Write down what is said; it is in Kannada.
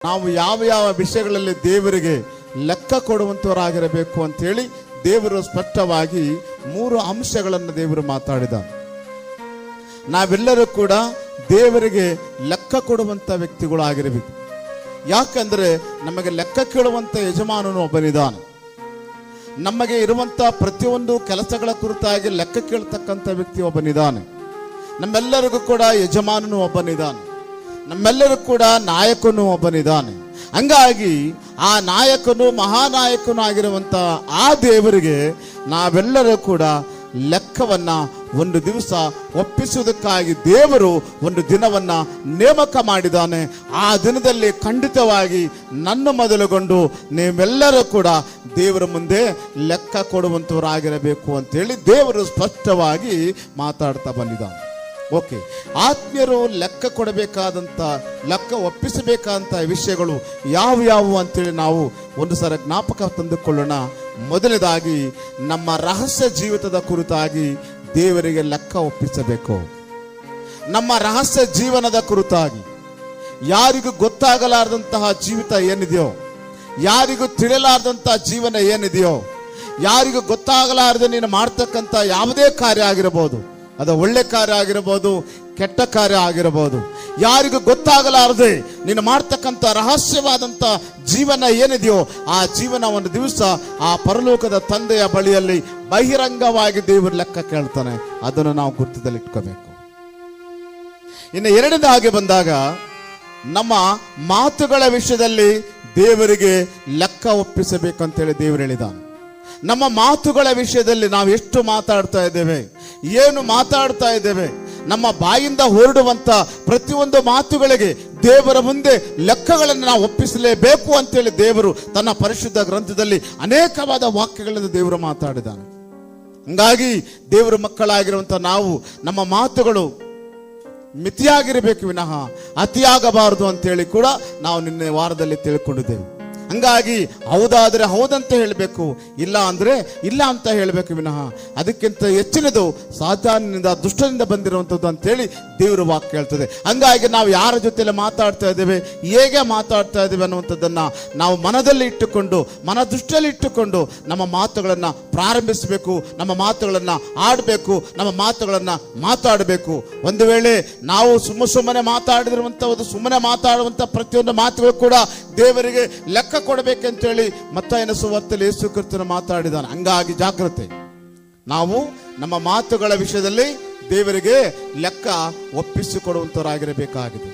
ನಾವು ಯಾವ ಯಾವ ವಿಷಯಗಳಲ್ಲಿ ದೇವರಿಗೆ ಲೆಕ್ಕ ಕೊಡುವಂತವರಾಗಿರಬೇಕು ಅಂತೇಳಿ ದೇವರು ಸ್ಪಷ್ಟವಾಗಿ 3 ಅಂಶಗಳನ್ನು ದೇವರು ಮಾತಾಡಿದ. ನಾವೆಲ್ಲರೂ ಕೂಡ ದೇವರಿಗೆ ಲೆಕ್ಕ ಕೊಡುವಂತ ವ್ಯಕ್ತಿಗಳಾಗಿರಬೇಕು. ಯಾಕಂದ್ರೆ ನಮಗೆ ಲೆಕ್ಕ ಕೇಳುವಂತ ಯಜಮಾನನು ಒಬ್ಬನಿದ್ದಾನೆ. ನಮಗೆ ಇರುವಂತ ಪ್ರತಿಯೊಂದು ಕೆಲಸಗಳ ಕುರಿತಾಗಿ ಲೆಕ್ಕ ಕೇಳ್ತಕ್ಕಂಥ ವ್ಯಕ್ತಿ ಒಬ್ಬನಿದ್ದಾನೆ. ನಮ್ಮೆಲ್ಲರಿಗೂ ಕೂಡ ಯಜಮಾನನು ಒಬ್ಬನಿದ್ದಾನೆ. ನಮ್ಮೆಲ್ಲರೂ ಕೂಡ ನಾಯಕನು ಒಬ್ಬನಿದ್ದಾನೆ. ಹಂಗಾಗಿ ಆ ನಾಯಕನು ಮಹಾನಾಯಕನು ಆಗಿರುವಂತ ಆ ದೇವರಿಗೆ ನಾವೆಲ್ಲರೂ ಕೂಡ ಲೆಕ್ಕವನ್ನ ಒಂದು ದಿವಸ ಒಪ್ಪಿಸುವುದಕ್ಕಾಗಿ ದೇವರು ಒಂದು ದಿನವನ್ನ ನೇಮಕ ಮಾಡಿದ್ದಾನೆ. ಆ ದಿನದಲ್ಲಿ ಖಂಡಿತವಾಗಿ ನನ್ನ ಮೊದಲುಗೊಂಡು ನೀವೆಲ್ಲರೂ ಕೂಡ ದೇವರ ಮುಂದೆ ಲೆಕ್ಕ ಕೊಡುವಂತವರಾಗಿರಬೇಕು ಅಂತೇಳಿ ದೇವರು ಸ್ಪಷ್ಟವಾಗಿ ಮಾತಾಡ್ತಾ ಬಂದಿದ್ದಾನೆ. ಓಕೆ, ಆತ್ಮೀಯರು ಲೆಕ್ಕ ಕೊಡಬೇಕಾದಂಥ ಲೆಕ್ಕ ಒಪ್ಪಿಸಬೇಕಾದಂಥ ವಿಷಯಗಳು ಯಾವುವು ಅಂತೇಳಿ ನಾವು ಒಂದು ಸಲ ಜ್ಞಾಪಕ ತಂದುಕೊಳ್ಳೋಣ. ಮೊದಲನೇದಾಗಿ ನಮ್ಮ ರಹಸ್ಯ ಜೀವಿತದ ಕುರಿತಾಗಿ ದೇವರಿಗೆ ಲೆಕ್ಕ ಒಪ್ಪಿಸಬೇಕು. ನಮ್ಮ ರಹಸ್ಯ ಜೀವನದ ಕುರಿತಾಗಿ ಯಾರಿಗೂ ಗೊತ್ತಾಗಲಾರದಂತಹ ಜೀವಿತ ಏನಿದೆಯೋ, ಯಾರಿಗೂ ತಿಳಿಯಲಾರದಂತಹ ಜೀವನ ಏನಿದೆಯೋ, ಯಾರಿಗೂ ಗೊತ್ತಾಗಲಾರದೆ ನೀನು ಮಾಡ್ತಕ್ಕಂಥ ಯಾವುದೇ ಕಾರ್ಯ ಆಗಿರಬಹುದು, ಅದು ಒಳ್ಳೆ ಕಾರ್ಯ ಆಗಿರಬಹುದು, ಕೆಟ್ಟ ಕಾರ್ಯ ಆಗಿರಬಹುದು, ಯಾರಿಗೂ ಗೊತ್ತಾಗಲಾರದೆ ನೀನು ಮಾಡ್ತಕ್ಕಂಥ ರಹಸ್ಯವಾದಂಥ ಜೀವನ ಏನಿದೆಯೋ ಆ ಜೀವನ ಒಂದು ದಿವಸ ಆ ಪರಲೋಕದ ತಂದೆಯ ಬಳಿಯಲ್ಲಿ ಬಹಿರಂಗವಾಗಿ ದೇವರು ಲೆಕ್ಕ ಕೇಳ್ತಾನೆ. ಅದನ್ನು ನಾವು ಗುರ್ತದಲ್ಲಿಟ್ಕೋಬೇಕು. ಇನ್ನು ಎರಡನೇದಾಗಿ ಬಂದಾಗ ನಮ್ಮ ಮಾತುಗಳ ವಿಷಯದಲ್ಲಿ ದೇವರಿಗೆ ಲೆಕ್ಕ ಒಪ್ಪಿಸಬೇಕಂತೇಳಿ ದೇವರು ಹೇಳಿದಾನೆ. ನಮ್ಮ ಮಾತುಗಳ ವಿಷಯದಲ್ಲಿ ನಾವು ಎಷ್ಟು ಮಾತಾಡ್ತಾ ಇದ್ದೇವೆ, ಏನು ಮಾತಾಡ್ತಾ ಇದ್ದೇವೆ, ನಮ್ಮ ಬಾಯಿಂದ ಹೊರಡುವಂತ ಪ್ರತಿಯೊಂದು ಮಾತುಗಳಿಗೆ ದೇವರ ಮುಂದೆ ಲೆಕ್ಕಗಳನ್ನು ನಾವು ಒಪ್ಪಿಸಲೇಬೇಕು ಅಂತೇಳಿ ದೇವರು ತನ್ನ ಪರಿಶುದ್ಧ ಗ್ರಂಥದಲ್ಲಿ ಅನೇಕವಾದ ವಾಕ್ಯಗಳಿಂದ ದೇವರು ಮಾತಾಡಿದ್ದಾನೆ. ಹಂಗಾಗಿ ದೇವರ ಮಕ್ಕಳಾಗಿರುವಂತ ನಾವು ನಮ್ಮ ಮಾತುಗಳು ಮಿತಿಯಾಗಿರಬೇಕು ವಿನಃ ಅತಿಯಾಗಬಾರದು ಅಂತೇಳಿ ಕೂಡ ನಾವು ನಿನ್ನೆ ವಾರದಲ್ಲಿ ತಿಳ್ಕೊಂಡಿದ್ದೇವೆ. ಹಂಗಾಗಿ ಹೌದಾದ್ರೆ ಹೌದಂತ ಹೇಳಬೇಕು, ಇಲ್ಲ ಅಂದ್ರೆ ಇಲ್ಲ ಅಂತ ಹೇಳಬೇಕು ವಿನಃ ಅದಕ್ಕಿಂತ ಹೆಚ್ಚಿನದು ಸಾತಾನಿನಿಂದ ದುಷ್ಟನಿಂದ ಬಂದಿರುವಂಥದ್ದು ಅಂತೇಳಿ ದೇವರ ವಾಕ್ಯ ಹೇಳ್ತದೆ. ಹಂಗಾಗಿ ನಾವು ಯಾರ ಜೊತೆಯಲ್ಲಿ ಮಾತಾಡ್ತಾ ಇದ್ದೇವೆ, ಹೇಗೆ ಮಾತಾಡ್ತಾ ಇದ್ದೇವೆ ಅನ್ನುವಂಥದ್ದನ್ನ ನಾವು ಮನದಲ್ಲಿ ಇಟ್ಟುಕೊಂಡು, ಮನ ದೃಷ್ಟಿಯಲ್ಲಿ ಇಟ್ಟುಕೊಂಡು ನಮ್ಮ ಮಾತುಗಳನ್ನ ಪ್ರಾರಂಭಿಸಬೇಕು, ನಮ್ಮ ಮಾತುಗಳನ್ನ ಆಡಬೇಕು, ನಮ್ಮ ಮಾತುಗಳನ್ನ ಮಾತಾಡಬೇಕು. ಒಂದು ವೇಳೆ ನಾವು ಸುಮ್ಮನೆ ಮಾತಾಡಿರುವಂಥದ್ದು, ಸುಮ್ಮನೆ ಮಾತಾಡುವಂಥ ಪ್ರತಿಯೊಂದು ಮಾತುಗಳು ಕೂಡ ದೇವರಿಗೆ ಲೆಕ್ಕ ಕೊಡಬೇಕಂತೇಳಿ ಮತ್ತಾಯನ ಸುವಾರ್ತೆಯಲ್ಲಿ ಯೇಸು ಕ್ರಿಸ್ತನು ಮಾತಾಡಿದಾನೆ. ಹಂಗಾಗಿ ಜಾಗ್ರತೆ, ನಾವು ನಮ್ಮ ಮಾತುಗಳ ವಿಷಯದಲ್ಲಿ ದೇವರಿಗೆ ಲೆಕ್ಕ ಒಪ್ಪಿಸಿಕೊಡುವಂತವರಾಗಿರಬೇಕಾಗಿದೆ.